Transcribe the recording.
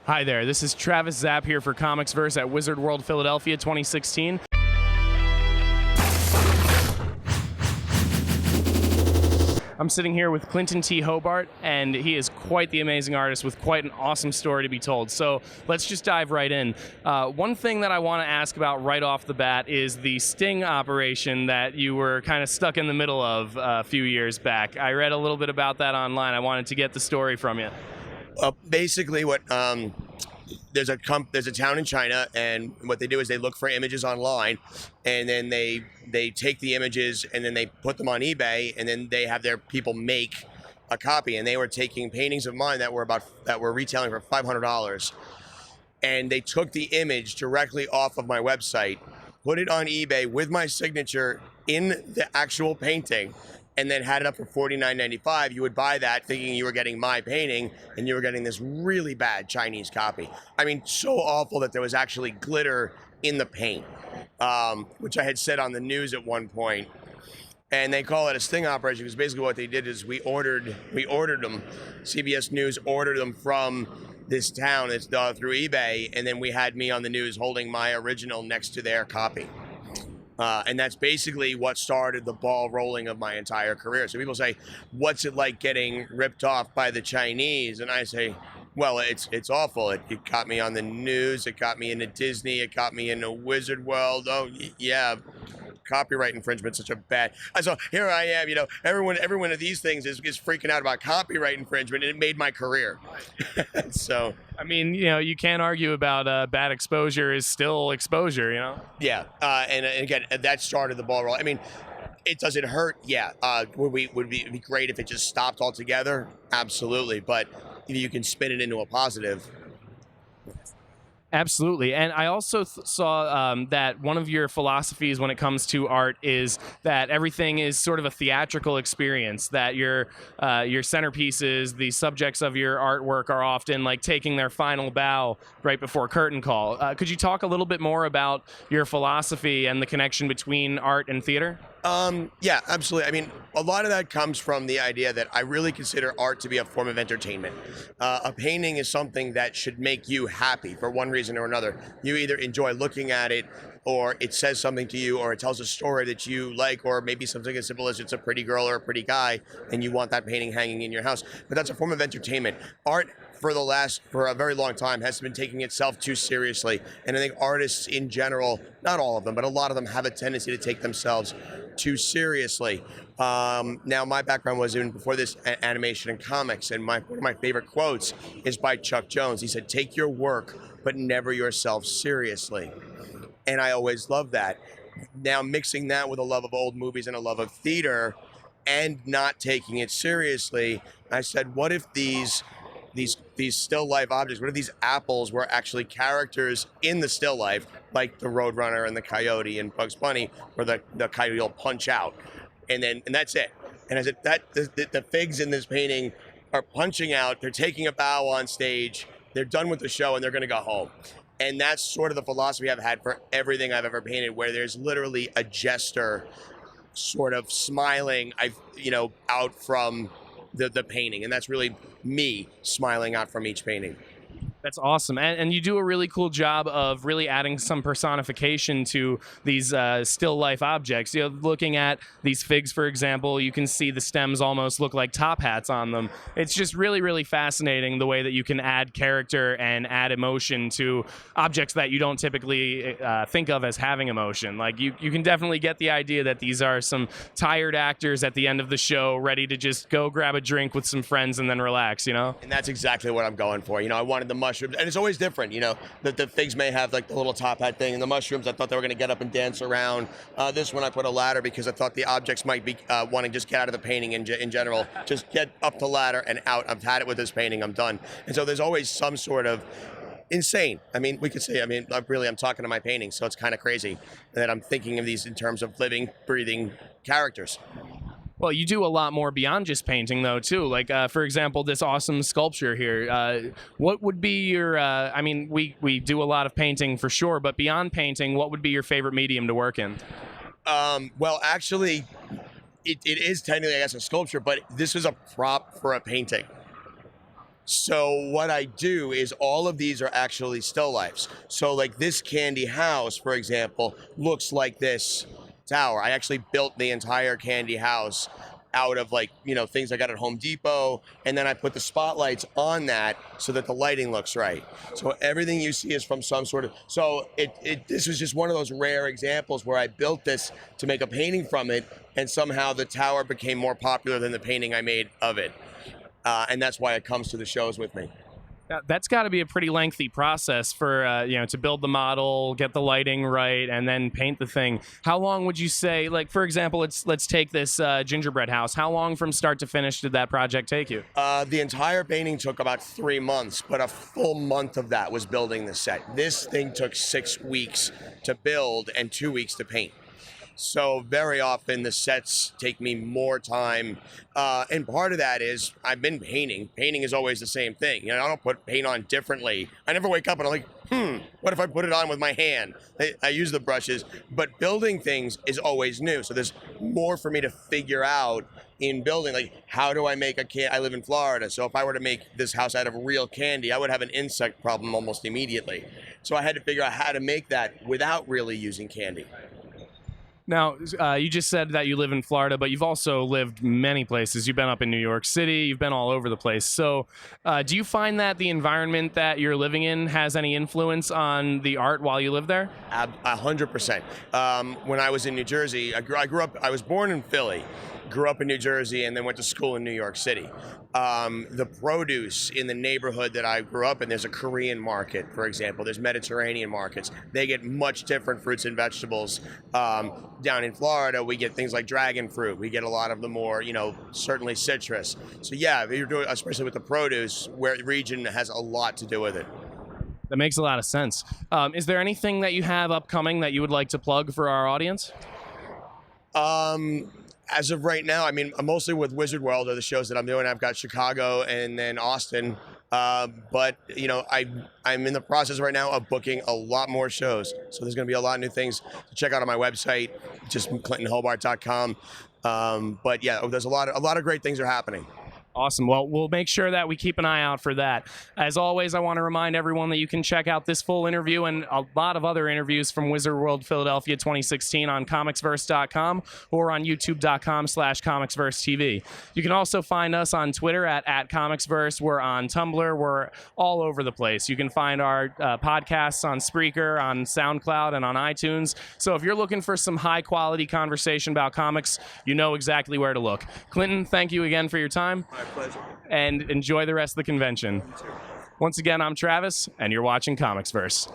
Hi there, this is Travis Czap here for ComicsVerse at Wizard World Philadephia 2016. I'm sitting here with Clinton T. Hobart, and he is quite the amazing artist with quite an awesome story to be told. So let's just dive right in. One thing that I want to ask about right off the bat is the sting operation that you were kind of stuck in the middle of a few years back. I read a little bit about that online. I wanted to get the story from you. Basically, what there's a town in China, and what they do is they look for images online, and then they take the images and then they put them on eBay, and then they have their people make a copy. And they were taking paintings of mine that were retailing for $500, and they took the image directly off of my website, put it on eBay with my signature in the actual painting, and then had it up for $49.95. You would buy that thinking you were getting my painting, and you were getting this really bad Chinese copy. I mean, so awful that there was actually glitter in the paint, which I had said on the news at one point. And they call it a sting operation because basically what they did is we ordered them. CBS News ordered them from this town through eBay, and then we had me on the news holding my original next to their copy. And that's basically what started the ball rolling of my entire career. So people say, what's it like getting ripped off by the Chinese? And I say, well, it's awful. It got me on the news. It got me into Disney. It got me into Wizard World. Oh, yeah. Copyright infringement, such a bad. So here I am, everyone of these things is freaking out about copyright infringement, and it made my career. So, I mean, you can't argue about bad exposure is still exposure, Yeah, and again, that started the ball roll. I mean, does it hurt? Yeah. Would it be great if it just stopped altogether? Absolutely, but if you can spin it into a positive. Absolutely. And I also saw that one of your philosophies when it comes to art is that everything is sort of a theatrical experience, that your centerpieces, the subjects of your artwork are often like taking their final bow right before curtain call. Could you talk a little bit more about your philosophy and the connection between art and theater? Yeah, absolutely. I mean, a lot of that comes from the idea that I really consider art to be a form of entertainment. A painting is something that should make you happy for one reason or another. You either enjoy looking at it, or it says something to you, or it tells a story that you like, or maybe something as simple as it's a pretty girl or a pretty guy, and you want that painting hanging in your house. But that's a form of entertainment. Art, for a very long time, has been taking itself too seriously. And I think artists in general, not all of them, but a lot of them have a tendency to take themselves too seriously. Now, my background was before this animation and comics, and one of my favorite quotes is by Chuck Jones. He said, "Take your work, but never yourself seriously." And I always loved that. Now, mixing that with a love of old movies and a love of theater and not taking it seriously, I said, what if these still life objects, what if these apples were actually characters in the still life, like the Roadrunner and the Coyote and Bugs Bunny, where the Coyote will punch out, and that's it. And I said, the figs in this painting are punching out, they're taking a bow on stage, they're done with the show, and they're gonna go home. And that's sort of the philosophy I've had for everything I've ever painted, where there's literally a jester sort of smiling, out from the painting, and that's really me smiling out from each painting. That's awesome. And you do a really cool job of really adding some personification to these still life objects. Looking at these figs, for example, you can see the stems almost look like top hats on them. It's just really, really fascinating the way that you can add character and add emotion to objects that you don't typically think of as having emotion. Like you can definitely get the idea that these are some tired actors at the end of the show ready to just go grab a drink with some friends and then relax, And that's exactly what I'm going for. I wanted the mushrooms, and it's always different, that the figs may have like the little top hat thing, and the mushrooms, I thought they were going to get up and dance around. This one I put a ladder because I thought the objects might be wanting to just get out of the painting in general, just get up the ladder and out. I've had it with this painting, I'm done. And so there's always some sort of insane. I mean, we could say, I'm talking to my painting, so it's kind of crazy that I'm thinking of these in terms of living, breathing characters. Well, you do a lot more beyond just painting, though, too. Like, for example, this awesome sculpture here. What would be your, we do a lot of painting for sure, but beyond painting, what would be your favorite medium to work in? Well, actually, it is technically, I guess, a sculpture, but this is a prop for a painting. So what I do is all of these are actually still lifes. So like this candy house, for example, looks like this tower. I actually built the entire candy house out of like, things I got at Home Depot, and then I put the spotlights on that so that the lighting looks right. So everything you see is from some sort of, so this was just one of those rare examples where I built this to make a painting from it, and somehow the tower became more popular than the painting I made of it. And that's why it comes to the shows with me. That's got to be a pretty lengthy process for to build the model, get the lighting right, and then paint the thing. How long would you say, like for example, let's take this gingerbread house. How long from start to finish did that project take you? The entire painting took about 3 months, but a full month of that was building the set. This thing took 6 weeks to build and 2 weeks to paint. So very often the sets take me more time, and part of that is I've been painting. Painting is always the same thing. I don't put paint on differently. I never wake up and I'm like, what if I put it on with my hand? I use the brushes, but building things is always new. So there's more for me to figure out in building. Like, how do I make I live in Florida, so if I were to make this house out of real candy, I would have an insect problem almost immediately. So I had to figure out how to make that without really using candy. Now, you just said that you live in Florida, but you've also lived many places. You've been up in New York City. You've been all over the place. So do you find that the environment that you're living in has any influence on the art while you live there? 100%. When I was in New Jersey, I was born in Philly, grew up in New Jersey, and then went to school in New York City. The produce in the neighborhood that I grew up in, there's a Korean market, for example. There's Mediterranean markets. They get much different fruits and vegetables. Down in Florida, we get things like dragon fruit. We get a lot of the more, certainly citrus. So yeah, you're doing, especially with the produce, where the region has a lot to do with it. That makes a lot of sense. Is there anything that you have upcoming that you would like to plug for our audience? As of right now, mostly with Wizard World are the shows that I'm doing. I've got Chicago and then Austin. But I'm in the process right now of booking a lot more shows. So there's going to be a lot of new things to check out on my website, just clintonhobart.com. But yeah, there's a lot of great things are happening. Awesome. Well, we'll make sure that we keep an eye out for that. As always, I want to remind everyone that you can check out this full interview and a lot of other interviews from Wizard World Philadelphia 2016 on comicsverse.com or on youtube.com/comicsverse.tv. You can also find us on Twitter at @comicsverse. We're on Tumblr. We're all over the place. You can find our podcasts on Spreaker, on SoundCloud, and on iTunes. So if you're looking for some high-quality conversation about comics, you know exactly where to look. Clinton, thank you again for your time. My pleasure. And enjoy the rest of the convention. Once again, I'm Travis, and you're watching ComicsVerse.